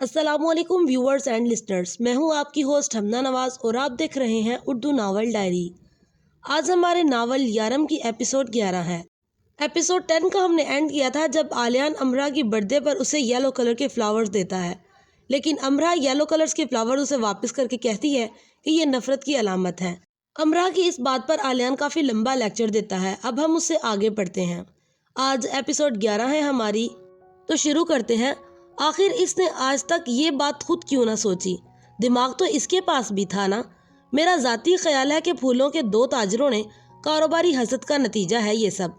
अस्सलाम वालेकुम viewers and listeners, मैं हूं आपकी होस्ट हमना नवाज़ और आप देख रहे हैं उर्दू नावल डायरी। आज हमारे नावल यारम की एपिसोड 11 है। एपिसोड 10 का हमने एंड किया था जब आलियान अमरा की बर्थडे पर उसे येलो कलर के फ्लावर्स देता है, लेकिन अमरा येलो कलर्स के फ्लावर्स उसे वापस करके कहती है कि ये नफरत की अलामत है। अमरा की इस बात पर आलियान काफ़ी लंबा लेक्चर देता है। अब हम उससे आगे पढ़ते हैं। आज एपिसोड 11 है हमारी, तो शुरू करते हैं। आखिर इसने आज तक ये बात खुद क्यों ना सोची? दिमाग तो इसके पास भी था ना। मेरा ज़ाती ख्याल है कि फूलों के दो ताजरों ने कारोबारी हसद का नतीजा है ये सब।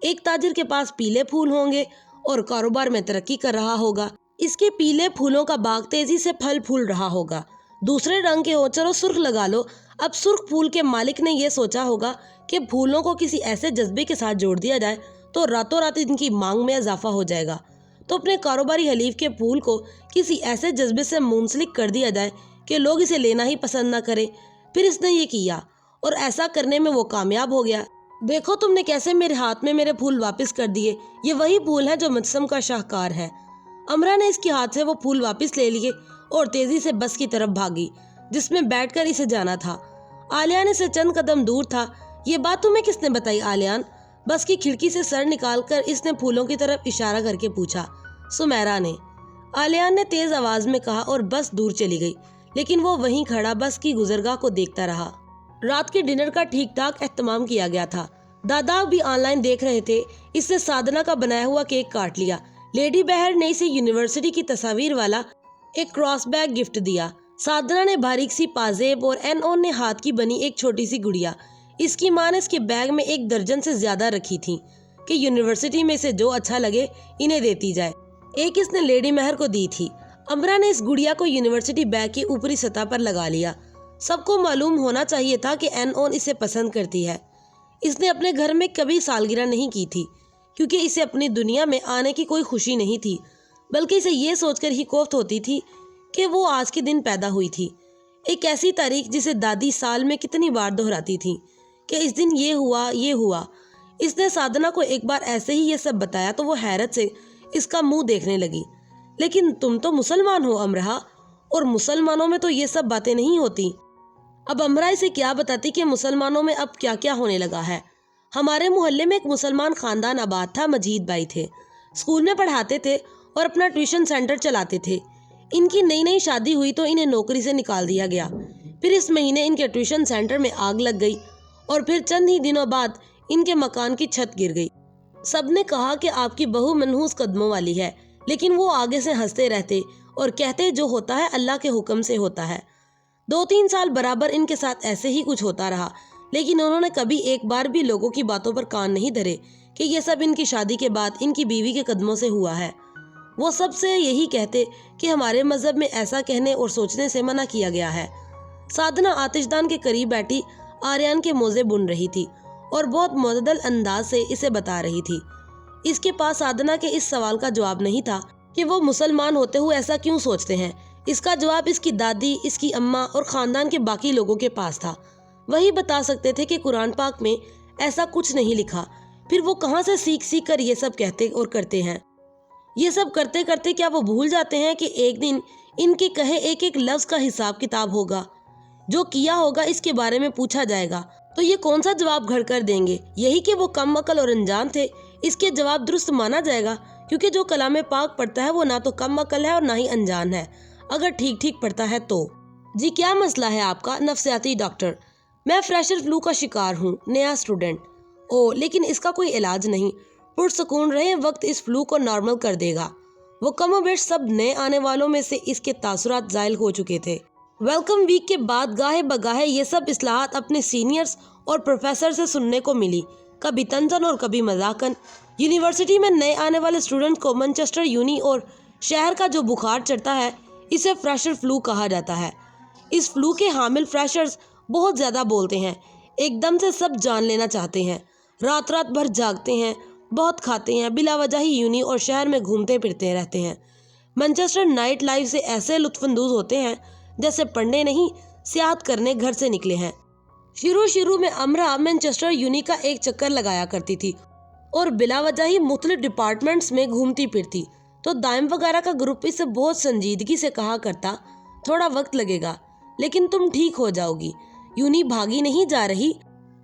एक ताजिर के पास पीले फूल होंगे और कारोबार में तरक्की कर रहा होगा। इसके पीले फूलों का बाग तेजी से फल फूल रहा होगा। दूसरे रंग के हो, चलो सुर्ख लगा लो। अब सुर्ख फूल के मालिक ने यह सोचा होगा कि फूलों को किसी ऐसे जज्बे के साथ जोड़ दिया जाए तो रातों रात इनकी मांग में इजाफा हो जाएगा। तो अपने कारोबारी हलीफ के फूल को किसी ऐसे जज्बे से मुंसलिक कर दिया जाए कि लोग इसे लेना ही पसंद ना करें। फिर इसने ये किया और ऐसा करने में वो कामयाब हो गया। देखो तुमने कैसे मेरे हाथ में मेरे फूल वापस कर दिए। ये वही फूल है जो मुजस्सम का शाहकार है। अमरा ने इसके हाथ से वो फूल वापस ले लिए और तेजी से बस की तरफ भागी जिसमें बैठकर इसे जाना था। आलियान से चंद कदम दूर था। ये बात तुम्हें किसने बताई आलियान? बस की खिड़की से सर निकालकर इसने फूलों की तरफ इशारा करके पूछा। सुमेरा ने। आलियान ने तेज आवाज में कहा और बस दूर चली गई, लेकिन वो वहीं खड़ा बस की गुजरगाह को देखता रहा। रात के डिनर का ठीक ठाक एहतमाम किया गया था। दादा भी ऑनलाइन देख रहे थे। इसने साधना का बनाया हुआ केक काट लिया। लेडी बहर ने इसे यूनिवर्सिटी की तस्वीर वाला एक क्रॉस बैग गिफ्ट दिया। साधना ने बारीक सी पाजेब और एनओन ने हाथ की बनी एक छोटी सी गुड़िया। इसकी माँ ने इसके बैग में 1 दर्जन से ज्यादा रखी थी कि यूनिवर्सिटी में से जो अच्छा लगे इन्हें देती जाए। एक इसने लेडी महर को दी थी। अमरा ने इस गुड़िया को यूनिवर्सिटी बैग की ऊपरी सतह पर लगा लिया। सबको मालूम होना चाहिए था कि एनओन इसे पसंद करती है। इसने अपने घर में कभी सालगिरह नहीं की थी क्योंकि इसे अपनी दुनिया में आने की कोई खुशी नहीं थी, बल्कि इसे ये सोचकर ही कोफ्त होती थी कि वो आज के दिन पैदा हुई थी। एक ऐसी तारीख जिसे दादी साल में कितनी बार दोहराती थी कि इस दिन ये हुआ ये हुआ। इसने साधना को एक बार ऐसे ही ये सब बताया तो वो हैरत से इसका मुंह देखने लगी। लेकिन तुम तो मुसलमान हो अमरा, और मुसलमानों में तो ये सब बातें नहीं होती। अब अमरा इसे क्या बताती कि मुसलमानों में अब क्या क्या होने लगा है। हमारे मोहल्ले में एक मुसलमान खानदान आबाद था। मजीद भाई थे, स्कूल में पढ़ाते थे और अपना ट्यूशन सेंटर चलाते थे। इनकी नई नई शादी हुई तो इन्हें नौकरी से निकाल दिया गया। फिर इस महीने इनके ट्यूशन सेंटर में आग लग गई और फिर चंद ही दिनों बाद इनके मकान की छत गिर गई। सबने कहा कि आपकी बहू मनहूस कदमों वाली है, लेकिन वो आगे से हंसते रहते और कहते जो होता है अल्लाह के हुक्म से होता है। 2-3 साल बराबर इनके साथ ऐसे ही कुछ होता रहा, लेकिन उन्होंने कभी एक बार भी लोगों की बातों पर कान नहीं धरे कि ये सब इनकी शादी के बाद इनकी बीवी के कदमों से हुआ है। वो सबसे यही कहते कि हमारे मजहब में ऐसा कहने और सोचने से मना किया गया है। साधना आतिशदान के करीब बैठी आर्यन के मोजे बुन रही थी और बहुत मुअद्दल अंदाज से इसे बता रही थी। इसके पास साधना के इस सवाल का जवाब नहीं था कि वो मुसलमान होते हुए ऐसा क्यों सोचते हैं। इसका जवाब इसकी दादी, इसकी अम्मा और खानदान के बाकी लोगों के पास था। वही बता सकते थे कि कुरान पाक में ऐसा कुछ नहीं लिखा। फिर वो कहाँ से सीख सीख कर ये सब कहते और करते हैं। ये सब करते करते क्या वो भूल जाते हैं कि एक दिन इनके कहे एक एक लफ्ज का हिसाब किताब होगा। जो किया होगा इसके बारे में पूछा जाएगा तो ये कौन सा जवाब घर कर देंगे? यही कि वो कम अकल और अनजान थे। इसके जवाब दुरुस्त माना जाएगा क्योंकि जो कलाम पाक पढ़ता है वो ना तो कम अकल है और ना ही अनजान है, अगर ठीक ठीक पढ़ता है तो। जी क्या मसला है आपका? नफ्सियाती डॉक्टर। मैं फ्रेशर फ्लू का शिकार हूँ, नया स्टूडेंट। ओ, लेकिन इसका कोई इलाज नहीं। पुरसकून रहे, वक्त इस फ्लू को नॉर्मल कर देगा। वो कमोबेश सब नए आने वालों में से इसके तासुरात ज़ाइल हो चुके थे। वेलकम वीक के बाद गाहे बगाहे ये सब इस्लाहात अपने सीनियर्स और प्रोफेसर से सुनने को मिली, कभी तंजन और कभी मजाकन। यूनिवर्सिटी में नए आने वाले स्टूडेंट्स को मैनचेस्टर यूनी और शहर का जो बुखार चढ़ता है इसे फ्रेशर फ्लू कहा जाता है। इस फ्लू के हामिल फ्रेशर्स बहुत ज़्यादा बोलते हैं, एकदम से सब जान लेना चाहते हैं, रात रात भर जागते हैं, बहुत खाते हैं, बिला वजह ही यूनी और शहर में घूमते फिरते रहते हैं। मैनचेस्टर नाइट लाइफ से ऐसे लुत्फानंदोज होते हैं जैसे पढ़ने नहीं सियाहत करने घर से निकले हैं। शुरू में अमरा मैनचेस्टर यूनी का एक चक्कर लगाया करती थी और बिला वजह ही मुख्तलिफ डिपार्टमेंट्स में घूमती फिरती। तो दाइम वगैरह का ग्रुप इसे बहुत संजीदगी से कहा करता, थोड़ा वक्त लगेगा लेकिन तुम ठीक हो जाओगी, यूनी भागी नहीं जा रही,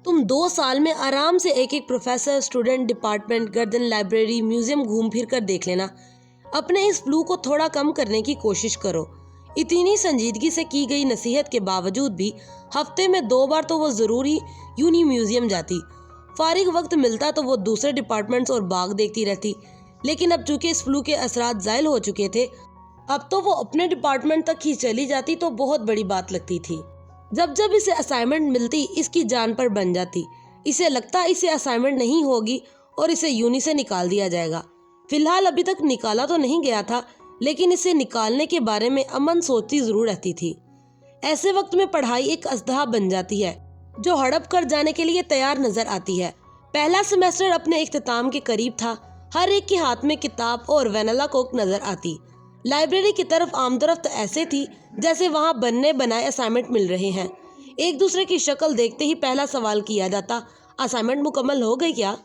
तुम 2 साल में आराम से एक एक प्रोफेसर, स्टूडेंट, डिपार्टमेंट, गर्दन, लाइब्रेरी, म्यूजियम घूम फिर कर देख लेना। अपने इस फ्लू को थोड़ा कम करने की कोशिश करो। इतनी संजीदगी से की गई नसीहत के बावजूद भी हफ्ते में 2 बार तो वो ज़रूरी यूनी म्यूजियम जाती। फारिग वक्त मिलता तो वो दूसरे डिपार्टमेंट्स और बाग देखती रहती। लेकिन अब चूंकि इस फ्लू के असरात ज़ायल हो चुके थे, अब तो वो अपने डिपार्टमेंट तक ही चली जाती तो बहुत बड़ी बात लगती थी। जब जब इसे असाइनमेंट मिलती, इसकी जान पर बन जाती। इसे लगता इसे असाइनमेंट नहीं होगी और इसे यूनी से निकाल दिया जाएगा। फिलहाल अभी तक निकाला तो नहीं गया था, लेकिन इसे निकालने के बारे में अमन सोचती जरूर रहती थी। ऐसे वक्त में पढ़ाई एक अजदहा बन जाती है जो हड़प कर जाने के लिए तैयार नजर आती है। पहला सेमेस्टर अपने इख्तिताम के करीब था। हर एक के हाथ में किताब और वैनिला कोक नजर आती। लाइब्रेरी की तरफ आमदरफ्त ऐसे थी जैसे वहाँ बनने बनाए असाइनमेंट मिल रहे हैं। एक दूसरे की शक्ल देखते ही पहला सवाल किया जाता, असाइनमेंट मुकम्मल हो गई क्या?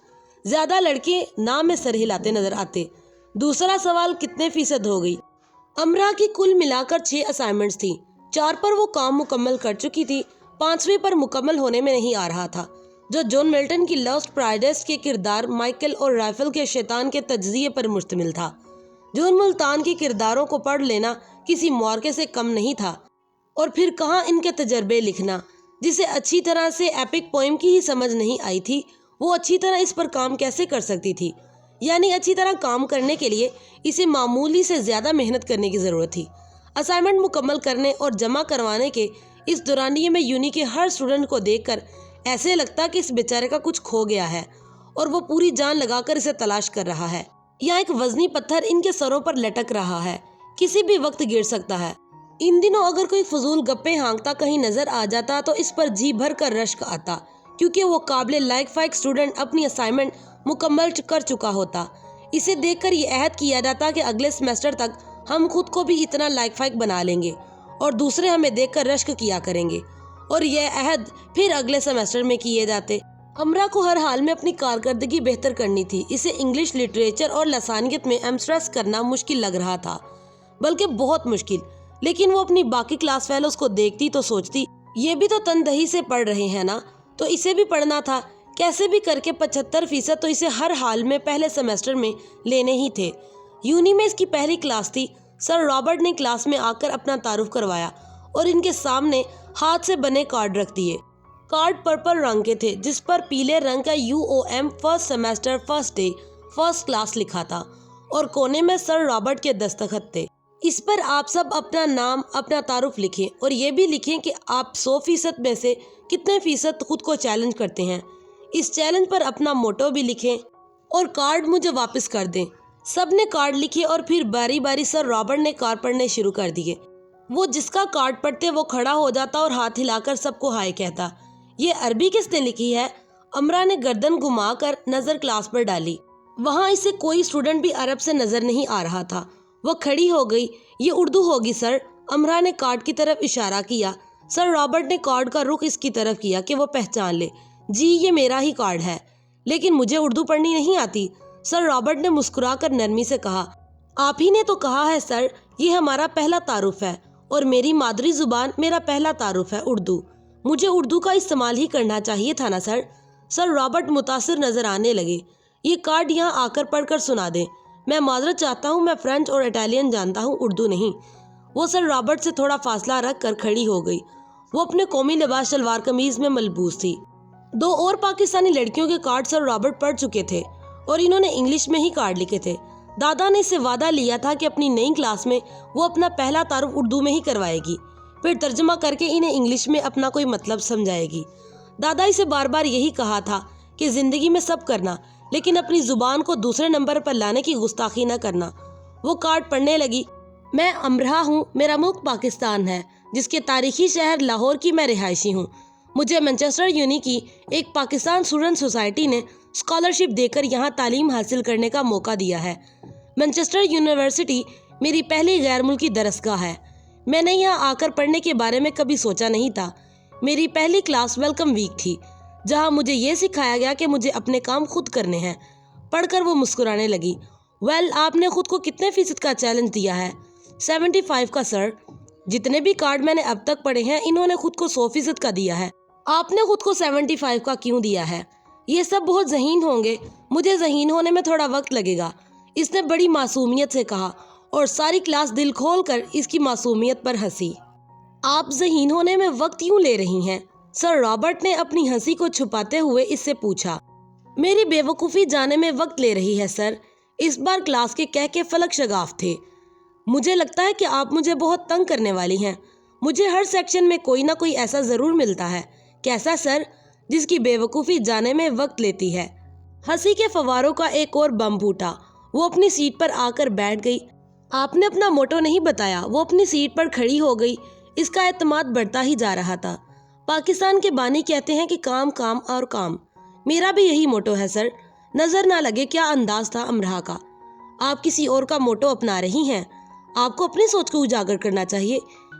ज्यादा लड़के नाम में सर हिलाते नजर आते। दूसरा सवाल, कितने फीसद हो गई? अमरा की कुल मिलाकर 6 असाइनमेंट्स थी। 4 पर वो काम मुकम्मल कर चुकी थी, 5वें पर मुकम्मल होने में नहीं आ रहा था, जो जॉन मिल्टन की लॉस्ट प्राइडेस के किरदार माइकल और राइफल के शैतान के तज्जिए पर मुश्तमिल था। जॉन मुल्तान के किरदारों को पढ़ लेना किसी मौके से कम नहीं था, और फिर कहाँ इनके तजर्बे लिखना। जिसे अच्छी तरह से एपिक पोएम की ही समझ नहीं आई थी, वो अच्छी तरह इस पर काम कैसे कर सकती थी? यानी अच्छी तरह काम करने के लिए इसे मामूली से ज़्यादा मेहनत करने की ज़रूरत थी। असाइनमेंट मुकम्मल करने और जमा करवाने के इस दौरानिए में यूनी के हर स्टूडेंट को देखकर ऐसे लगता कि इस बेचारे का कुछ खो गया है और वो पूरी जान लगाकर इसे तलाश कर रहा है। यहाँ एक वजनी पत्थर इनके सरों पर लटक रहा है, किसी भी वक्त गिर सकता है। इन दिनों अगर कोई फजूल गप्पे हाँकता कहीं नजर आ जाता तो इस पर जी भर कर रश्क आता, क्योंकि वो काबिल लायक फाइक स्टूडेंट अपनी असाइनमेंट मुकम्मल कर चुका होता। इसे देखकर ये अहद किया जाता कि अगले सेमेस्टर तक हम खुद को भी इतना लायक फाइक बना लेंगे और दूसरे हमें देखकर रश्क किया करेंगे, और यह अहद फिर अगले सेमेस्टर में किए जाते। अमरा को हर हाल में अपनी कारकर्दगी बेहतर करनी थी। इसे इंग्लिश, लिटरेचर और लसानियत में एमस्ट्रेस करना मुश्किल लग रहा था, बल्कि बहुत मुश्किल। लेकिन वो अपनी बाकी क्लास फेलोज को देखती तो सोचती, ये भी तो तनदही से पढ़ रहे हैं ना, तो इसे भी पढ़ना था। कैसे भी करके 75% तो इसे हर हाल में पहले सेमेस्टर में लेने ही थे। यूनी में इसकी पहली क्लास थी। सर रॉबर्ट ने क्लास में आकर अपना तारुफ करवाया और इनके सामने हाथ से बने कार्ड रख दिए। कार्ड पर्पल रंग के थे, जिस पर पीले रंग का UOM first semester first day first class लिखा था और कोने में सर रॉबर्ट के दस्तखत थे। इस पर आप सब अपना नाम, अपना तारुफ लिखें और ये भी लिखें कि आप 100% में से कितने फीसद खुद को चैलेंज करते हैं। इस चैलेंज पर अपना मोटो भी लिखें और कार्ड मुझे वापस कर दें। सब ने कार्ड लिखे और फिर बारी बारी सर रॉबर्ट ने कार्ड पढ़ने शुरू कर दिए। वो जिसका कार्ड पढ़ते वो खड़ा हो जाता और हाथ हिलाकर सबको हाय कहता। ये अरबी किसने लिखी है? अमरा ने गर्दन घुमाकर नजर क्लास पर डाली। वहाँ इसे कोई स्टूडेंट भी अरब से नजर नहीं आ रहा था। वो खड़ी हो गई। ये उर्दू होगी सर। अमरा ने कार्ड की तरफ इशारा किया। सर रॉबर्ट ने कार्ड का रुख इसकी तरफ किया कि वो पहचान ले। जी, ये मेरा ही कार्ड है, लेकिन मुझे उर्दू पढ़नी नहीं आती। सर रॉबर्ट ने मुस्कुराकर नरमी से कहा, आप ही ने तो कहा है सर, ये हमारा पहला तारुफ है और मेरी मादरी जुबान मेरा पहला तारुफ है उर्दू। मुझे उर्दू का इस्तेमाल ही करना चाहिए था ना सर। सर रॉबर्ट मुतासिर नजर आने लगे। ये कार्ड यहाँ आकर पढ़कर सुना दें। मैं माजरत चाहता हूँ, मैं फ्रेंच और इटालियन जानता हूँ, उर्दू नहीं। वो सर रॉबर्ट से थोड़ा फासला रख कर खड़ी हो गई। वो अपने कौमी लिबास शलवार कमीज में मलबूस थी। 2 और पाकिस्तानी लड़कियों के कार्ड सर रॉबर्ट पढ़ चुके थे और इन्होंने इंग्लिश में ही कार्ड लिखे थे। दादा ने इससे वादा लिया था कि अपनी नई क्लास में वो अपना पहला तारुफ उर्दू में ही करवाएगी, फिर तर्जुमा करके इन्हें इंग्लिश में अपना कोई मतलब समझाएगी। दादा इसे बार बार यही कहा था कि जिंदगी में सब करना, लेकिन अपनी जुबान को दूसरे नंबर पर लाने की गुस्ताखी न करना। वो कार्ड पढ़ने लगी। मैं अमरा हूँ, मेरा मुल्क पाकिस्तान है, जिसके तारीखी शहर लाहौर की मैं रिहायशी हूँ। मुझे मैनचेस्टर यूनी की एक पाकिस्तान स्टूडेंट सोसाइटी ने स्कॉलरशिप देकर यहाँ तालीम हासिल करने का मौका दिया है। मैनचेस्टर यूनिवर्सिटी मेरी पहली गैर मुल्की दरसगाह है। मैंने यहाँ आकर पढ़ने के बारे में कभी सोचा नहीं था। मेरी पहली क्लास वेलकम वीक थी, जहाँ मुझे ये सिखाया गया कि मुझे अपने काम खुद करने हैं। पढ़कर वो मुस्कुराने लगी। ویل آپ نے خود کو کتنے فیصد کا چیلنج دیا ہے؟ 75 کا سر. جتنے بھی کارڈ میں نے اب تک پڑھے ہیں انہوں نے خود کو 100% کا دیا ہے. آپ نے خود کو 75 کا کیوں دیا ہے؟ یہ سب بہت ذہین ہوں گے، مجھے ذہین ہونے میں تھوڑا وقت لگے گا، اس نے بڑی معصومیت سے کہا اور ساری کلاس دل کھول کر اس کی معصومیت پر ہنسی. آپ ذہین ہونے میں وقت کیوں لے رہی ہیں؟ سر رابرٹ نے اپنی ہنسی کو چھپاتے ہوئے اس سے پوچھا. میری بے وقوفی جانے میں وقت لے رہی ہے سر. اس بار کلاس کے کہہ کے فلک شگاف تھے. مجھے لگتا ہے کہ آپ مجھے بہت تنگ کرنے والی ہیں. مجھے ہر سیکشن میں کوئی نہ کوئی ایسا ضرور ملتا ہے. کیسا سر؟ جس کی بے وقوفی جانے میں وقت لیتی ہے. ہنسی کے فواروں کا ایک اور بم پھوٹا. وہ اپنی سیٹ پر آ کر بیٹھ گئی. آپ نے اپنا موٹو نہیں بتایا. وہ اپنی سیٹ پر کھڑی ہو گئی. اس کا اعتماد بڑھتا ہی جا رہا تھا. پاکستان کے بانی کہتے ہیں کہ کام کام اور کام. میرا بھی یہی موٹو ہے سر. نظر نہ لگے کیا انداز تھا امرا کا. آپ کسی اور کا موٹو اپنا رہی ہیں. آپ کو اپنی سوچ کو اجاگر کرنا چاہیے.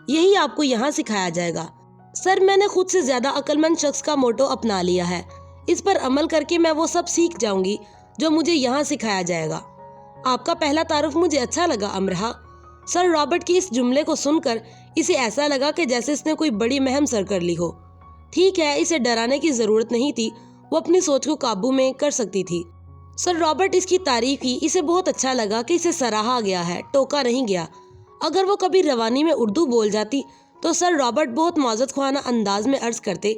یہی آپ کو یہاں سکھایا جائے گا. سر میں نے خود سے زیادہ عقل مند شخص کا موٹو اپنا لیا ہے. اس پر عمل کر کے میں وہ سب سیکھ جاؤں گی جو مجھے یہاں سکھایا جائے گا. آپ کا پہلا تعارف مجھے اچھا لگا امرا. سر رابرٹ کی اس جملے کو سن کر اسے ایسا لگا کہ جیسے اس نے کوئی بڑی مہم سر کر لی ہو. ٹھیک ہے، اسے ڈرانے کی ضرورت نہیں تھی. وہ اپنی سوچ کو قابو میں کر سکتی تھی. سر رابرٹ اس کی تعریف کی. اسے بہت اچھا لگا کہ اسے سراہا گیا ہے، ٹوکا نہیں گیا. اگر وہ کبھی روانی میں اردو بول جاتی تو سر رابرٹ بہت معزز خوانا انداز میں عرض کرتے،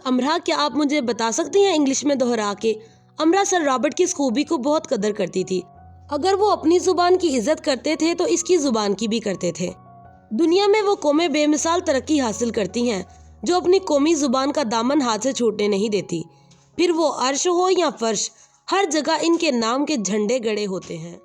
امرا کیا آپ مجھے بتا سکتی ہیں انگلش میں دہرا کے؟ امرا سر رابرٹ کی اس خوبی کو بہت قدر کرتی تھی. اگر وہ اپنی زبان کی عزت کرتے تھے تو اس کی زبان کی بھی کرتے تھے. دنیا میں وہ قومیں بے مثال ترقی حاصل کرتی ہیں جو اپنی قومی زبان کا دامن ہاتھ سے چھوٹنے نہیں دیتی. پھر وہ عرش ہو یا فرش، ہر جگہ ان کے نام کے جھنڈے گڑے ہوتے ہیں.